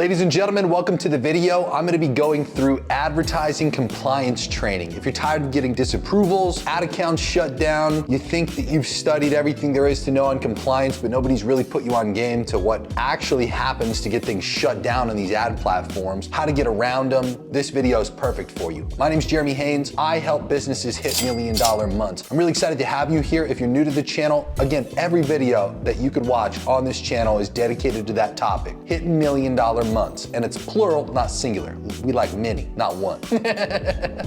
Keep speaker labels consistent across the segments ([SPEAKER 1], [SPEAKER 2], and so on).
[SPEAKER 1] Ladies and gentlemen, welcome to the video. I'm gonna be going through advertising compliance training. If you're tired of getting disapprovals, ad accounts shut down, you think that you've studied everything there is to know on compliance, but nobody's really put you on game to what actually happens to get things shut down on these ad platforms, how to get around them, this video is perfect for you. My name's Jeremy Haynes. I help businesses hit $1 million months. I'm really excited to have you here. If you're new to the channel, again, every video that you could watch on this channel is dedicated to that topic, hitting $1 million months, and it's plural, not singular. We like many, not one.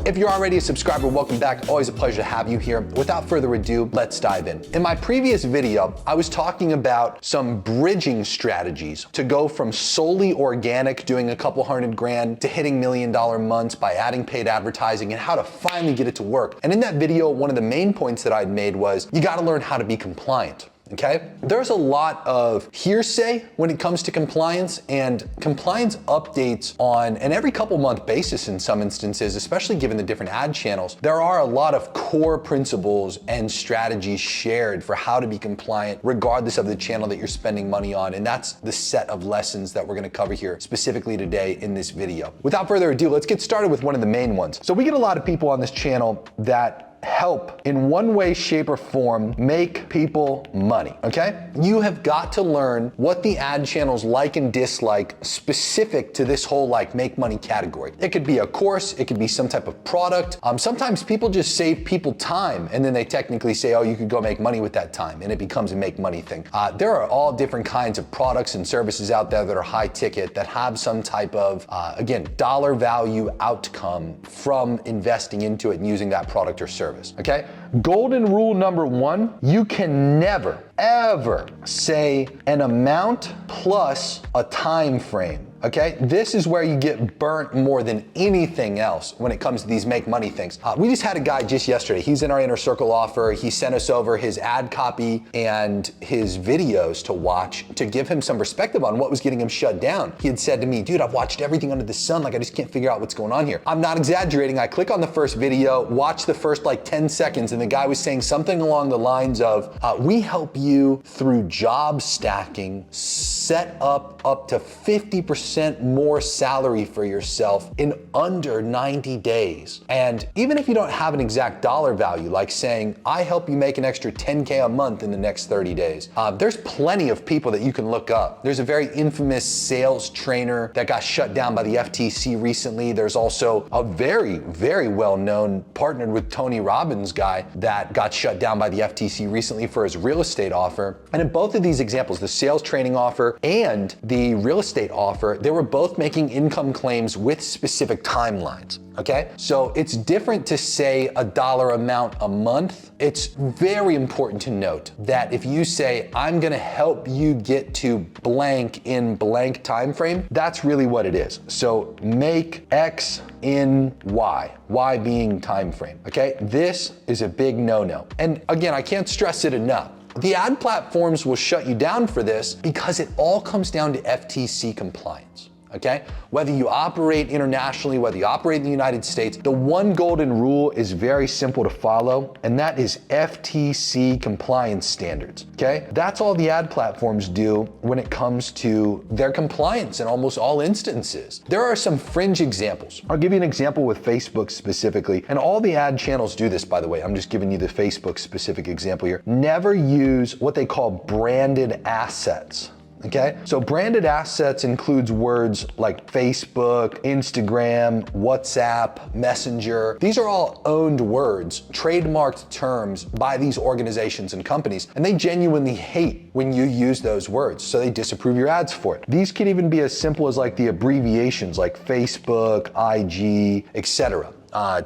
[SPEAKER 1] If you're already a subscriber, welcome back. Always a pleasure to have you here. Without further ado, let's dive in. In my previous video, I was talking about some bridging strategies to go from solely organic, doing a couple $100 grand, to hitting $1 million months by adding paid advertising and how to finally get it to work. And in that video, one of the main points that I'd made was you gotta learn how to be compliant. Okay? There's a lot of hearsay when it comes to compliance, and compliance updates on an every couple month basis in some instances, especially given the different ad channels. There are a lot of core principles and strategies shared for how to be compliant regardless of the channel that you're spending money on, and that's the set of lessons that we're gonna cover here specifically today in this video. Without further ado, let's get started with one of the main ones. So we get a lot of people on this channel that help in one way, shape, or form make people money, okay? You have got to learn what the ad channels like and dislike specific to this whole like make money category. It could be a course, it could be some type of product. Sometimes people just save people time and then they technically say, oh, you could go make money with that time, and it becomes a make money thing. There are all different kinds of products and services out there that are high ticket that have some type of, again, dollar value outcome from investing into it and using that product or service. Okay? Golden rule number one, you can never, ever say an amount plus a time frame. Okay, this is where you get burnt more than anything else when it comes to these make money things. We just had a guy just yesterday. He's in our inner circle offer. He sent us over his ad copy and his videos to watch to give him some perspective on what was getting him shut down. He had said to me, dude, I've watched everything under the sun. Like, I just can't figure out what's going on here. I'm not exaggerating. I click on the first video, watch the first like 10 seconds, and the guy was saying something along the lines of, we help you through job stacking, set up to 50% more salary for yourself in under 90 days. And even if you don't have an exact dollar value, like saying, I help you make an extra 10K a month in the next 30 days, there's plenty of people that you can look up. There's a very infamous sales trainer that got shut down by the FTC recently. There's also a very, very well-known partnered with Tony Robbins guy that got shut down by the FTC recently for his real estate offer. And in both of these examples, the sales training offer and the real estate offer, they were both making income claims with specific timelines. Okay, so it's different to say a dollar amount a month. It's very important to note that if you say, I'm gonna help you get to blank in blank time frame, that's really what it is. So make X in Y, Y being time frame, okay? This is a big no-no. And again, I can't stress it enough. The ad platforms will shut you down for this because it all comes down to FTC compliance. Okay? Whether you operate internationally, whether you operate in the United States, the one golden rule is very simple to follow, and that is FTC compliance standards. Okay? That's all the ad platforms do when it comes to their compliance in almost all instances. There are some fringe examples. I'll give you an example with Facebook specifically, and all the ad channels do this, by the way. I'm just giving you the Facebook specific example here. Never use what they call branded assets. Okay, so branded assets includes words like Facebook, Instagram, WhatsApp, Messenger. These are all owned words, trademarked terms by these organizations and companies, and they genuinely hate when you use those words, so they disapprove your ads for it. These could even be as simple as like the abbreviations like Facebook, IG, etc.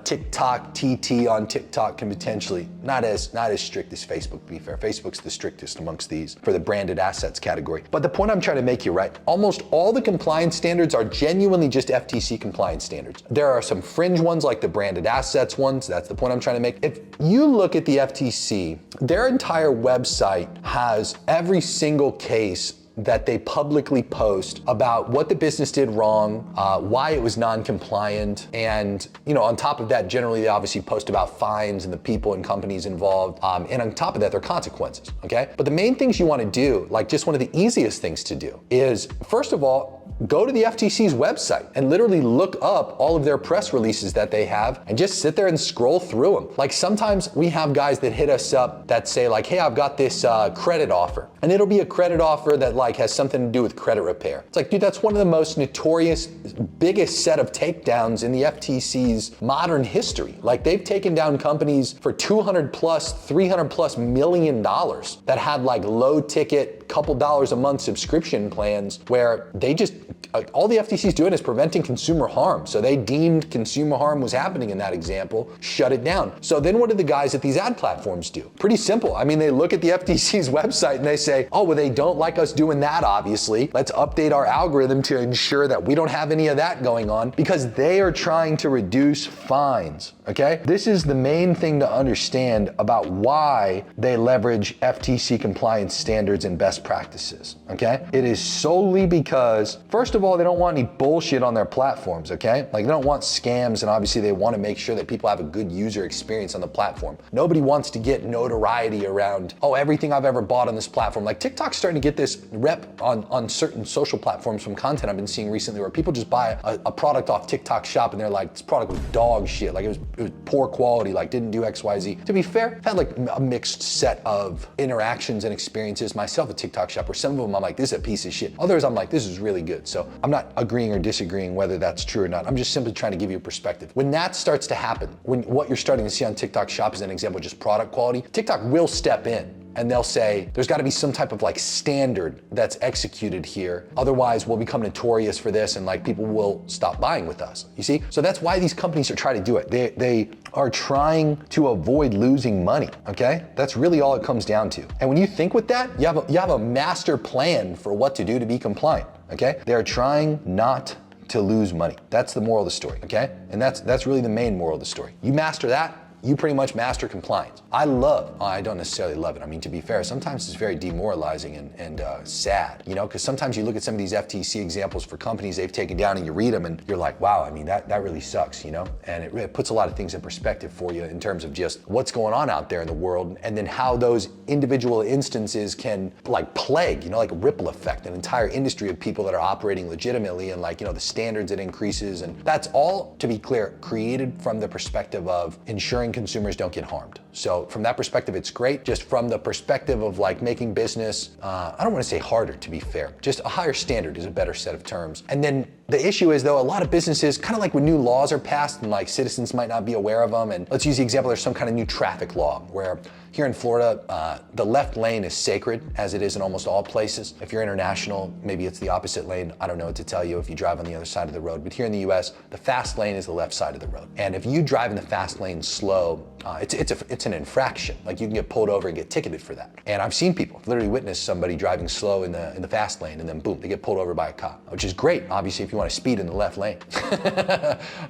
[SPEAKER 1] TikTok, TT on TikTok can potentially, not as strict as Facebook, to be fair. Facebook's the strictest amongst these for the branded assets category. But the point I'm trying to make here, right? Almost all the compliance standards are genuinely just FTC compliance standards. There are some fringe ones like the branded assets ones. That's the point I'm trying to make. If you look at the FTC, their entire website has every single case that they publicly post about what the business did wrong, why it was non-compliant, and on top of that, generally they obviously post about fines and the people and companies involved, and on top of that, their consequences, okay? But the main things you wanna do, like just one of the easiest things to do is, first of all, go to the FTC's website and literally look up all of their press releases that they have and just sit there and scroll through them. Like sometimes we have guys that hit us up that say like, hey, I've got this credit offer. And it'll be a credit offer that like has something to do with credit repair. It's like, dude, that's one of the most notorious, biggest set of takedowns in the FTC's modern history. Like they've taken down companies for 200 plus, 300 plus $1 million that had like low ticket, couple dollars a month subscription plans where they just, all the FTC's doing is preventing consumer harm. So they deemed consumer harm was happening in that example, shut it down. So then what do the guys at these ad platforms do? Pretty simple. I mean, they look at the FTC's website and they say, oh, well, they don't like us doing that, obviously. Let's update our algorithm to ensure that we don't have any of that going on, because they are trying to reduce fines, okay? This is the main thing to understand about why they leverage FTC compliance standards and best practices, okay? It is solely because, first of all, they don't want any bullshit on their platforms, okay? Like they don't want scams, and obviously they want to make sure that people have a good user experience on the platform. Nobody wants to get notoriety around, oh, everything I've ever bought on this platform. Like TikTok's starting to get this rep on certain social platforms from content I've been seeing recently where people just buy a product off TikTok shop and they're like, this product was dog shit. Like it was poor quality, like didn't do X, Y, Z. To be fair, I've had like a mixed set of interactions and experiences myself at TikTok shop where some of them I'm like, this is a piece of shit. Others I'm like, this is really good. So I'm not agreeing or disagreeing whether that's true or not. I'm just simply trying to give you a perspective. When that starts to happen, when what you're starting to see on TikTok shop is an example, just product quality, TikTok will step in and they'll say, there's gotta be some type of like standard that's executed here. Otherwise we'll become notorious for this and like people will stop buying with us, you see? So that's why these companies are trying to do it. They are trying to avoid losing money, okay? That's really all it comes down to. And when you think with that, you have a master plan for what to do to be compliant, okay? They're trying not to lose money. That's the moral of the story, okay? And that's really the main moral of the story. You master that, you pretty much master compliance. I don't necessarily love it. I mean, to be fair, sometimes it's very demoralizing and sad, because sometimes you look at some of these FTC examples for companies they've taken down and you read them and you're like, wow, I mean, that really sucks, and it really puts a lot of things in perspective for you in terms of just what's going on out there in the world and then how those individual instances can like plague, like a ripple effect, an entire industry of people that are operating legitimately and like, the standards it increases. And that's all, to be clear, created from the perspective of ensuring consumers don't get harmed. So from that perspective, it's great. Just from the perspective of like making business, I don't want to say harder, to be fair, just a higher standard is a better set of terms. And then the issue is though, a lot of businesses, kind of like when new laws are passed and like citizens might not be aware of them. And let's use the example, there's some kind of new traffic law where here in Florida, the left lane is sacred, as it is in almost all places. If you're international, maybe it's the opposite lane. I don't know what to tell you if you drive on the other side of the road. But here in the US, the fast lane is the left side of the road. And if you drive in the fast lane slow, it's an infraction. Like you can get pulled over and get ticketed for that. And I've seen people, literally witnessed somebody driving slow in the fast lane and then boom, they get pulled over by a cop, which is great, obviously, if you want to speed in the left lane.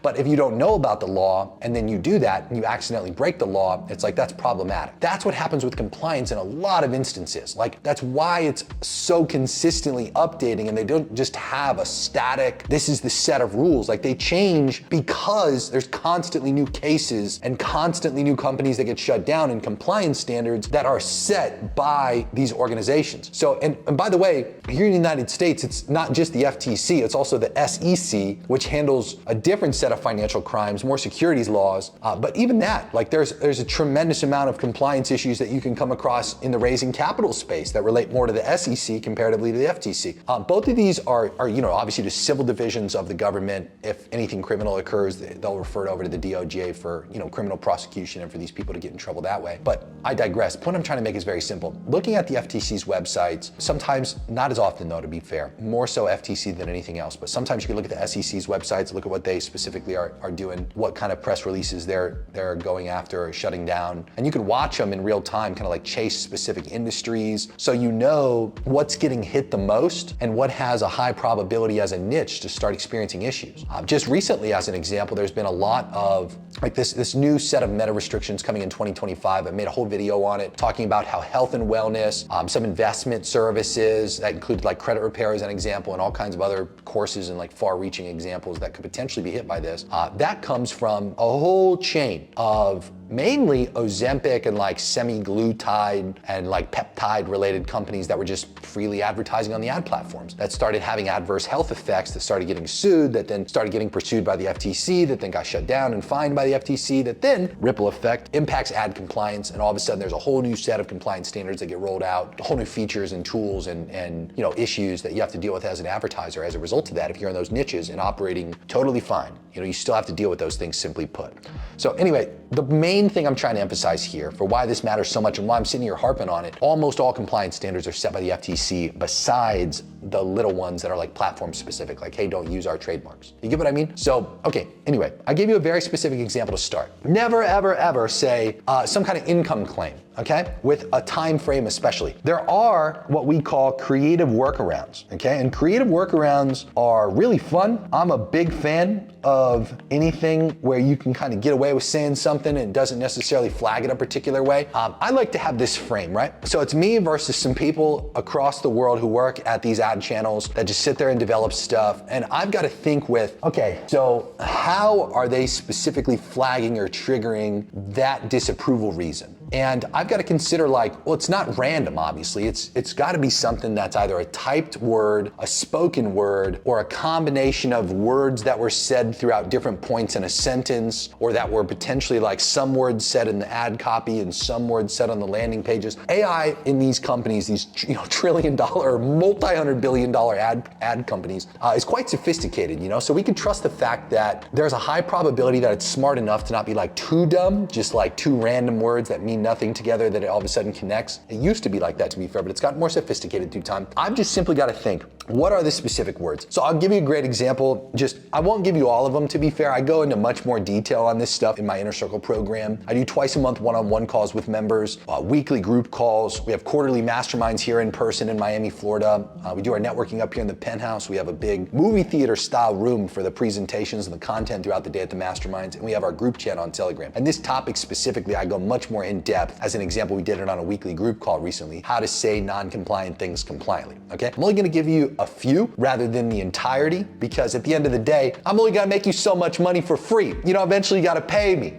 [SPEAKER 1] But if you don't know about the law and then you do that and you accidentally break the law, it's like, that's problematic. That's what happens with compliance in a lot of instances. Like that's why it's so consistently updating and they don't just have a static, this is the set of rules. Like they change because there's constantly new cases and constantly new companies that get shut down and compliance standards that are set by these organizations. So, and by the way, here in the United States, it's not just the FTC, it's also the SEC, which handles a different set of financial crimes, more securities laws. But even that, like there's a tremendous amount of compliance issues that you can come across in the raising capital space that relate more to the SEC comparatively to the FTC. Both of these are obviously just civil divisions of the government. If anything criminal occurs, they'll refer it over to the DOJ for criminal prosecution and for these people to get in trouble that way. But I digress. The point I'm trying to make is very simple. Looking at the FTC's websites, sometimes, not as often though, to be fair, more so FTC than anything else, but sometimes you can look at the SEC's websites, look at what they specifically are doing, what kind of press releases they're going after or shutting down, and you can watch them them in real time, kind of like chase specific industries. So you know what's getting hit the most and what has a high probability as a niche to start experiencing issues. Just recently, as an example, there's been a lot of like this new set of meta restrictions coming in 2025. I made a whole video on it talking about how health and wellness, some investment services that include like credit repair as an example, and all kinds of other courses and like far-reaching examples that could potentially be hit by this. That comes from a whole chain of mainly Ozempic and like semaglutide and like peptide related companies that were just freely advertising on the ad platforms that started having adverse health effects, that started getting sued, that then started getting pursued by the FTC, that then got shut down and fined by the FTC, that then, ripple effect, impacts ad compliance, and all of a sudden there's a whole new set of compliance standards that get rolled out, whole new features and tools and you know, issues that you have to deal with as an advertiser as a result of that. If you're in those niches and operating totally fine, you know, you still have to deal with those things, simply put. So anyway, the main thing I'm trying to emphasize here for why this matters so much and why I'm sitting here harping on it, almost all compliance standards are set by the FTC besides the little ones that are like platform specific, like, hey, don't use our trademarks. You get what I mean? So, okay, anyway, I gave you a very specific example to start. Never, ever, ever say some kind of income claim, okay? With a time frame especially. There are what we call creative workarounds, okay? And creative workarounds are really fun. I'm a big fan of anything where you can kind of get away with saying something and it doesn't necessarily flag it a particular way. I like to have this frame, right? So it's me versus some people across the world who work at these ad channels that just sit there and develop stuff. And I've got to think with, okay, so how are they specifically flagging or triggering that disapproval reason? And I've got to consider like, well, it's not random, obviously. It's got to be something that's either a typed word, a spoken word, or a combination of words that were said throughout different points in a sentence, or that were potentially like some words said in the ad copy and some words said on the landing pages. AI in these companies, these trillion-dollar, multi-hundred-billion-dollar ad companies, is quite sophisticated, so we can trust the fact that there's a high probability that it's smart enough to not be like too dumb, just like two random words that mean nothing together that it all of a sudden connects. It used to be like that, to be fair, but it's gotten more sophisticated through time. I've just simply got to think, what are the specific words? So I'll give you a great example. I won't give you all of them, to be fair. I go into much more detail on this stuff in my Inner Circle program. I do twice a month one-on-one calls with members, weekly group calls. We have quarterly masterminds here in person in Miami, Florida. We do our networking up here in the penthouse. We have a big movie theater style room for the presentations and the content throughout the day at the masterminds. And we have our group chat on Telegram. And this topic specifically, I go much more in depth. As an example, we did it on a weekly group call recently, how to say non-compliant things compliantly, okay? I'm only gonna give you a few rather than the entirety, because at the end of the day, I'm only gonna make you so much money for free. Eventually you gotta pay me.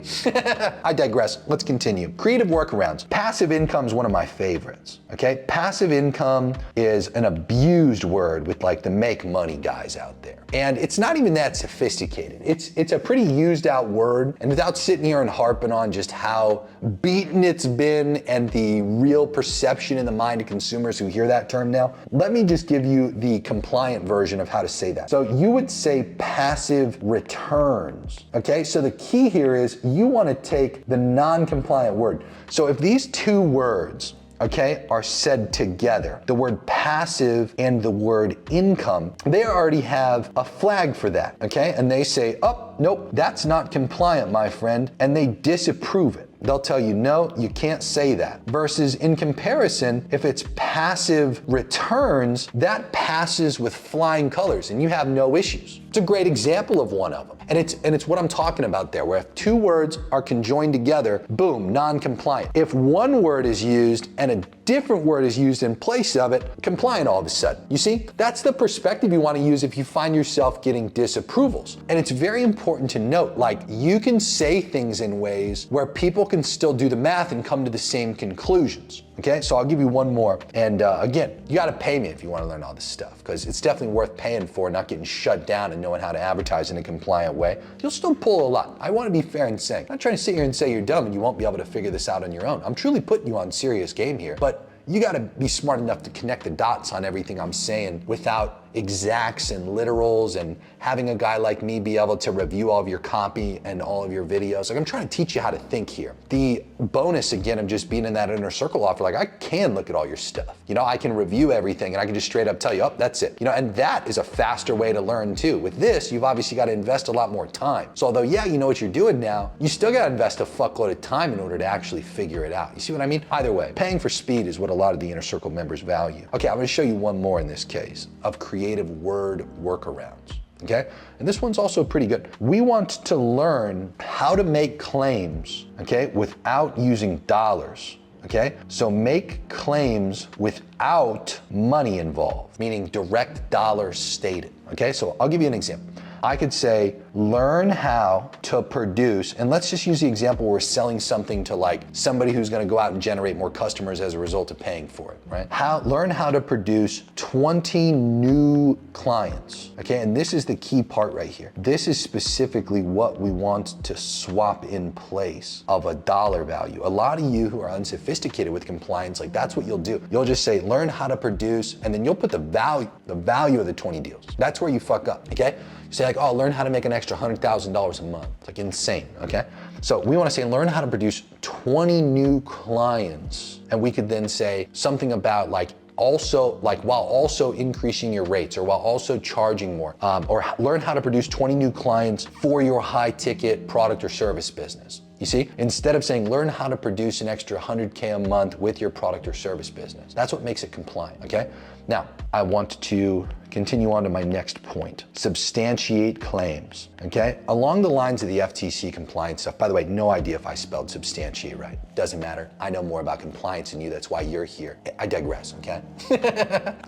[SPEAKER 1] I digress, let's continue. Creative workarounds. Passive income is one of my favorites, okay? Passive income is an abused word with like the make money guys out there. And it's not even that sophisticated. It's a pretty used out word, and without sitting here and harping on just how beaten it's been and the real perception in the mind of consumers who hear that term now, let me just give you the compliant version of how to say that. So you would say passive returns, okay? So the key here is you want to take the non-compliant word. So if these two words, okay, are said together, the word passive and the word income, they already have a flag for that, okay? And they say, oh, nope, that's not compliant, my friend, and they disapprove it. They'll tell you, no, you can't say that. Versus in comparison, if it's passive returns, that passes with flying colors and you have no issues. It's a great example of one of them. And it's what I'm talking about there, where if two words are conjoined together, boom, non-compliant. If one word is used and a different word is used in place of it, compliant all of a sudden. You see, that's the perspective you want to use if you find yourself getting disapprovals. And it's very important to note, like, you can say things in ways where people can still do the math and come to the same conclusions. Okay, so I'll give you one more. And again, you gotta pay me if you wanna learn all this stuff, because it's definitely worth paying for, not getting shut down and knowing how to advertise in a compliant way. You'll still pull a lot. I wanna be fair and saying, I'm not trying to sit here and say you're dumb and you won't be able to figure this out on your own. I'm truly putting you on serious game here, but you gotta be smart enough to connect the dots on everything I'm saying without exacts and literals and having a guy like me be able to review all of your copy and all of your videos. Like, I'm trying to teach you how to think here. The bonus, again, of just being in that inner circle offer, like, I can look at all your stuff. You know, I can review everything and I can just straight up tell you, oh, that's it. You know, and that is a faster way to learn too. With this, you've obviously got to invest a lot more time. So although, yeah, you know what you're doing now, you still got to invest a fuckload of time in order to actually figure it out. You see what I mean? Either way, paying for speed is what a lot of the inner circle members value. Okay, I'm going to show you one more in this case of creative word workarounds. Okay, and this one's also pretty good. We want to learn how to make claims, okay, without using dollars. Okay, so make claims without money involved, meaning direct dollars stated. Okay, so I'll give you an example. I could say, learn how to produce, and let's just use the example where we're selling something to like somebody who's gonna go out and generate more customers as a result of paying for it, right? Learn how to produce 20 new clients, okay? And this is the key part right here. This is specifically what we want to swap in place of a dollar value. A lot of you who are unsophisticated with compliance, like that's what you'll do. You'll just say, learn how to produce, and then you'll put the value of the 20 deals. That's where you fuck up, okay? Say like, oh, learn how to make an extra $100,000 a month. It's like insane, okay? So we wanna say, learn how to produce 20 new clients. And we could then say something about like, also, like while also increasing your rates or while also charging more, or learn how to produce 20 new clients for your high ticket product or service business. You see, instead of saying, learn how to produce an extra 100K a month with your product or service business. That's what makes it compliant, okay? Now, I want to continue on to my next point, substantiate claims, okay? Along the lines of the FTC compliance stuff, by the way, no idea if I spelled substantiate right. Doesn't matter. I know more about compliance than you. That's why you're here. I digress, okay?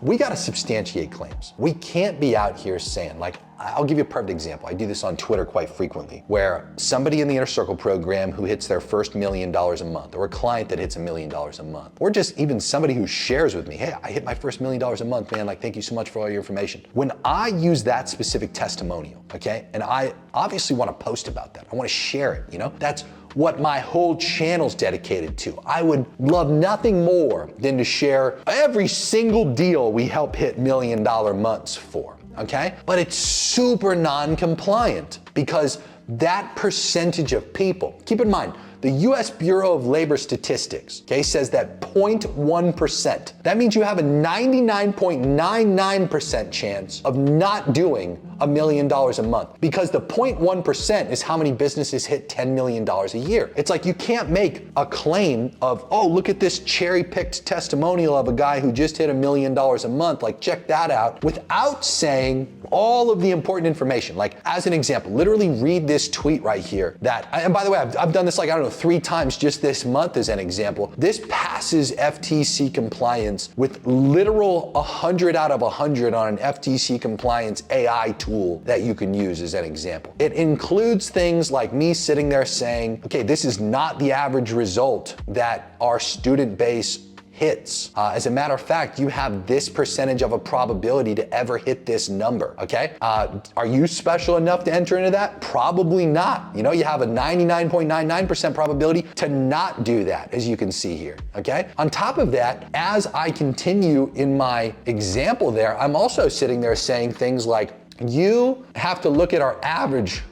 [SPEAKER 1] We gotta substantiate claims. We can't be out here saying, like, I'll give you a perfect example. I do this on Twitter quite frequently, where somebody in the Inner Circle program who hits their first $1 million a month, or a client that hits $1 million a month, or just even somebody who shares with me, hey, I hit my first $1 million a month, man, like, thank you so much for all your information. When I use that specific testimonial, okay, and I obviously want to post about that, I want to share it, you know, that's what my whole channel's dedicated to. I would love nothing more than to share every single deal we help hit $1 million months for. Okay? But it's super non-compliant because that percentage of people, keep in mind, the US Bureau of Labor Statistics, okay, says that 0.1%. That means you have a 99.99% chance of not doing $1 million a month because the 0.1% is how many businesses hit $10 million a year. It's like you can't make a claim of, oh, look at this cherry-picked testimonial of a guy who just hit $1 million a month, like check that out, without saying all of the important information. Like as an example, literally read this tweet right here that, and by the way, I've done this like, I don't know, 3 times just this month as an example. This passes FTC compliance with literal 100 out of 100 on an FTC compliance AI tool that you can use as an example. It includes things like me sitting there saying, okay, this is not the average result that our student base hits. As a matter of fact, you have this percentage of a probability to ever hit this number, okay? Are you special enough to enter into that? Probably not. You know, you have a 99.99% probability to not do that, as you can see here, okay? On top of that, as I continue in my example there, I'm also sitting there saying things like, you have to look at our average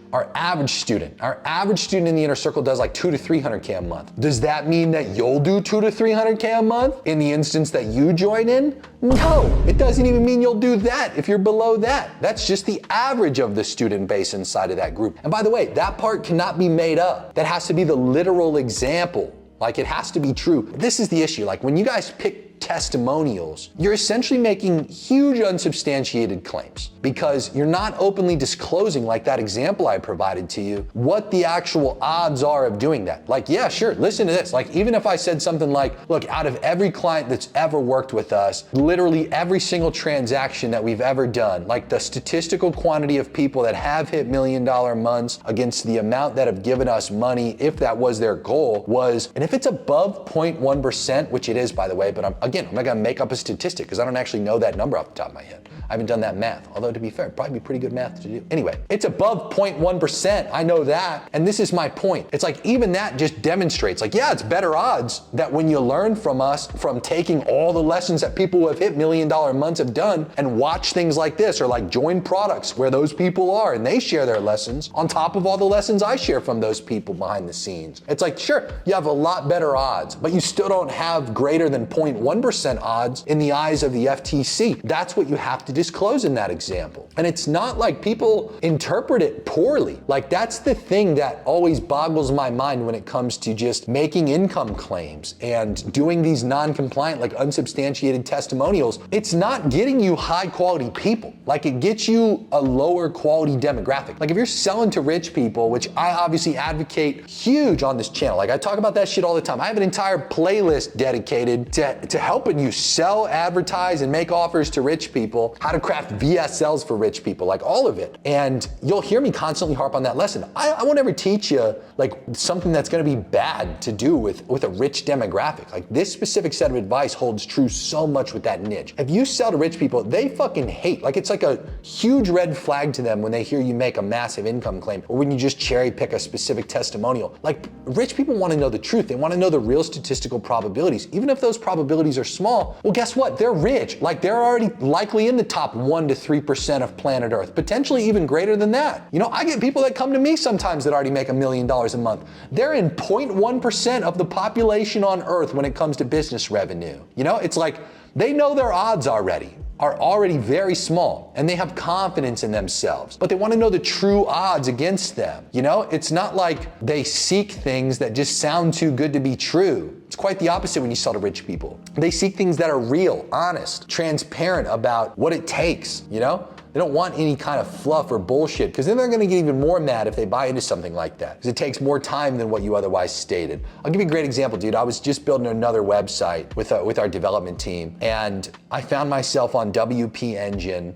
[SPEAKER 1] student. Our average student in the Inner Circle does like 200 to 300K a month. Does that mean that you'll do 200 to 300K a month in the instance that you join in? No, it doesn't even mean you'll do that if you're below that. That's just the average of the student base inside of that group. And by the way, that part cannot be made up. That has to be the literal example. Like it has to be true. This is the issue. Like when you guys pick testimonials, you're essentially making huge unsubstantiated claims because you're not openly disclosing, like that example I provided to you, what the actual odds are of doing that. Like, yeah, sure, listen to this. Like, even if I said something like, look, out of every client that's ever worked with us, literally every single transaction that we've ever done, like the statistical quantity of people that have hit $1 million months against the amount that have given us money, if that was their goal, was, and if it's above 0.1%, which it is, by the way, but Again, I'm not gonna make up a statistic because I don't actually know that number off the top of my head. I haven't done that math, although to be fair, it'd probably be pretty good math to do. Anyway, it's above 0.1%, I know that, and this is my point. It's like even that just demonstrates, like, yeah, it's better odds that when you learn from us, from taking all the lessons that people who have hit $1 million months have done and watch things like this, or like join products where those people are and they share their lessons on top of all the lessons I share from those people behind the scenes. It's like, sure, you have a lot better odds, but you still don't have greater than 0.1% odds in the eyes of the FTC. That's what you have to disclose in that example. And it's not like people interpret it poorly. Like, that's the thing that always boggles my mind when it comes to just making income claims and doing these non-compliant, like unsubstantiated testimonials. It's not getting you high quality people. Like, it gets you a lower quality demographic. Like, if you're selling to rich people, which I obviously advocate huge on this channel, like I talk about that shit all the time. I have an entire playlist dedicated to helping you sell, advertise, and make offers to rich people, how to craft VSLs for rich people, like all of it. And you'll hear me constantly harp on that lesson. I won't ever teach you like something that's gonna be bad to do with a rich demographic. Like, this specific set of advice holds true so much with that niche. If you sell to rich people, they fucking hate, like it's like a huge red flag to them when they hear you make a massive income claim or when you just cherry pick a specific testimonial. Like, rich people wanna know the truth. They wanna know the real statistical probabilities. Even if those probabilities are small, well, guess what? They're rich. Like, they're already likely in the top 1 to 3% of planet Earth, potentially even greater than that. You know, I get people that come to me sometimes that already make $1 million a month. They're in 0.1% of the population on Earth when it comes to business revenue. You know, it's like they know their odds are already very small, and they have confidence in themselves, but they want to know the true odds against them. You know, it's not like they seek things that just sound too good to be true. It's quite the opposite when you sell to rich people. They seek things that are real, honest, transparent about what it takes, you know? They don't want any kind of fluff or bullshit, because then they're gonna get even more mad if they buy into something like that, because it takes more time than what you otherwise stated. I'll give you a great example, dude. I was just building another website with our development team, and I found myself on WP Engine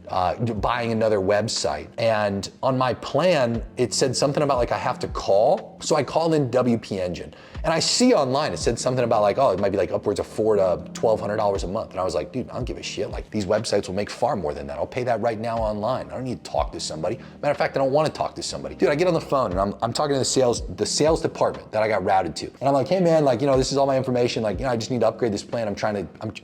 [SPEAKER 1] buying another website. And on my plan, it said something about like I have to call. So I called in WP Engine. And I see online, it said something about like, oh, it might be like upwards of $400 to $1,200 a month. And I was like, dude, I don't give a shit. Like, these websites will make far more than that. I'll pay that right now online. I don't need to talk to somebody. Matter of fact, I don't want to talk to somebody. Dude, I get on the phone and I'm talking to the sales department that I got routed to. And I'm like, hey man, like, you know, this is all my information. Like, you know, I just need to upgrade this plan.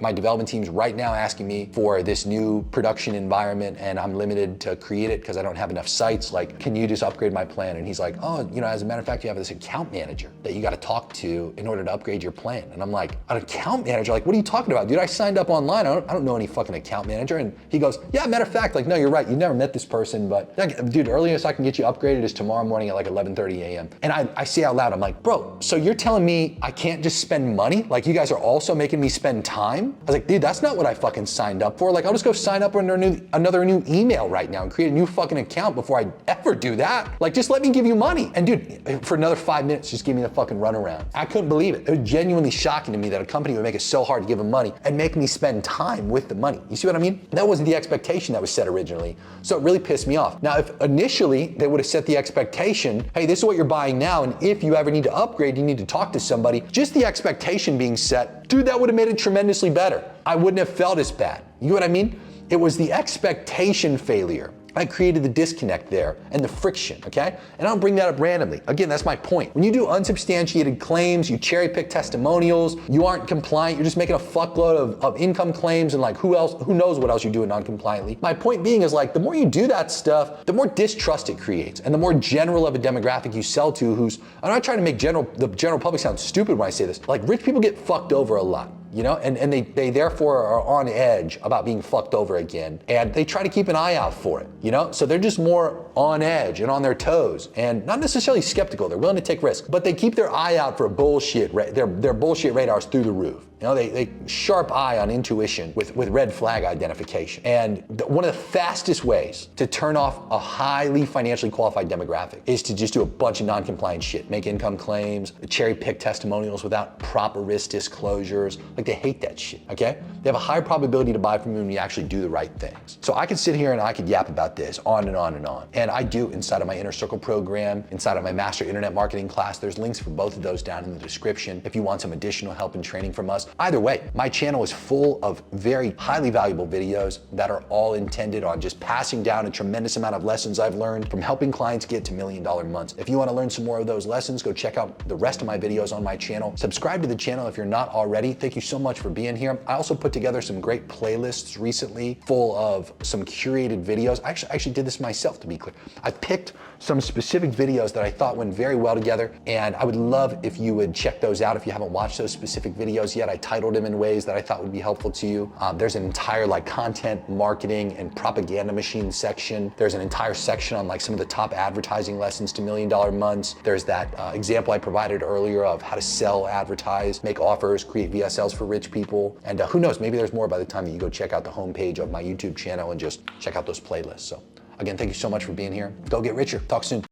[SPEAKER 1] My development team's right now asking me for this new production environment, and I'm limited to create it because I don't have enough sites. Like, can you just upgrade my plan? And he's like, oh, you know, as a matter of fact, you have this account manager that you got to talk to in order to upgrade your plan. And I'm like, an account manager? Like, what are you talking about? Dude, I signed up online. I don't know any fucking account manager. And he goes, yeah, matter of fact, like, no, you're right. You never met this person, but dude, earliest I can get you upgraded is tomorrow morning at like 11:30 a.m. And I say out loud, I'm like, bro, so you're telling me I can't just spend money? Like, you guys are also making me spend time? I was like, dude, that's not what I fucking signed up for. Like, I'll just go sign up under another new email right now and create a new fucking account before I ever do that. Like, just let me give you money. And dude, for another 5 minutes, just give me the fucking runaround. I couldn't believe it. It was genuinely shocking to me that a company would make it so hard to give them money and make me spend time with the money. You see what I mean? That wasn't the expectation that was set originally. So it really pissed me off. Now, if initially they would have set the expectation, hey, this is what you're buying now, and if you ever need to upgrade, you need to talk to somebody, just the expectation being set, dude, that would have made it tremendously better. I wouldn't have felt as bad. You know what I mean? It was the expectation failure. I created the disconnect there and the friction, okay? And I don't bring that up randomly. Again, that's my point. When you do unsubstantiated claims, you cherry pick testimonials, you aren't compliant, you're just making a fuckload of income claims and like who knows what else you're doing non-compliantly. My point being is like, the more you do that stuff, the more distrust it creates and the more general of a demographic you sell to who's, I'm not trying to make the general public sound stupid when I say this, like rich people get fucked over a lot. You know, and they therefore are on edge about being fucked over again. And they try to keep an eye out for it, you know? So they're just more on edge and on their toes and not necessarily skeptical. They're willing to take risks, but they keep their eye out for bullshit. Their bullshit radars through the roof. You know, they sharp eye on intuition with red flag identification. And one of the fastest ways to turn off a highly financially qualified demographic is to just do a bunch of non-compliant shit. Make income claims, cherry pick testimonials without proper risk disclosures. Like, they hate that shit, okay? They have a higher probability to buy from you when you actually do the right things. So I could sit here and I could yap about this on and on and on. And I do inside of my Inner Circle program, inside of my Master Internet Marketing class. There's links for both of those down in the description if you want some additional help and training from us. Either way, my channel is full of very highly valuable videos that are all intended on just passing down a tremendous amount of lessons I've learned from helping clients get to $1 million months. If you want to learn some more of those lessons, go check out the rest of my videos on my channel. Subscribe to the channel if you're not already. Thank you so much for being here. I also put together some great playlists recently full of some curated videos. I actually did this myself, to be clear. I picked some specific videos that I thought went very well together, and I would love if you would check those out if you haven't watched those specific videos yet. I titled them in ways that I thought would be helpful to you. There's an entire content marketing and propaganda machine section. There's an entire section on some of the top advertising lessons to $1 million months. There's that example I provided earlier of how to sell, advertise, make offers, create VSLs for rich people. And who knows, maybe there's more by the time that you go check out the homepage of my YouTube channel and just check out those playlists. So again, thank you so much for being here. Go get richer. Talk soon.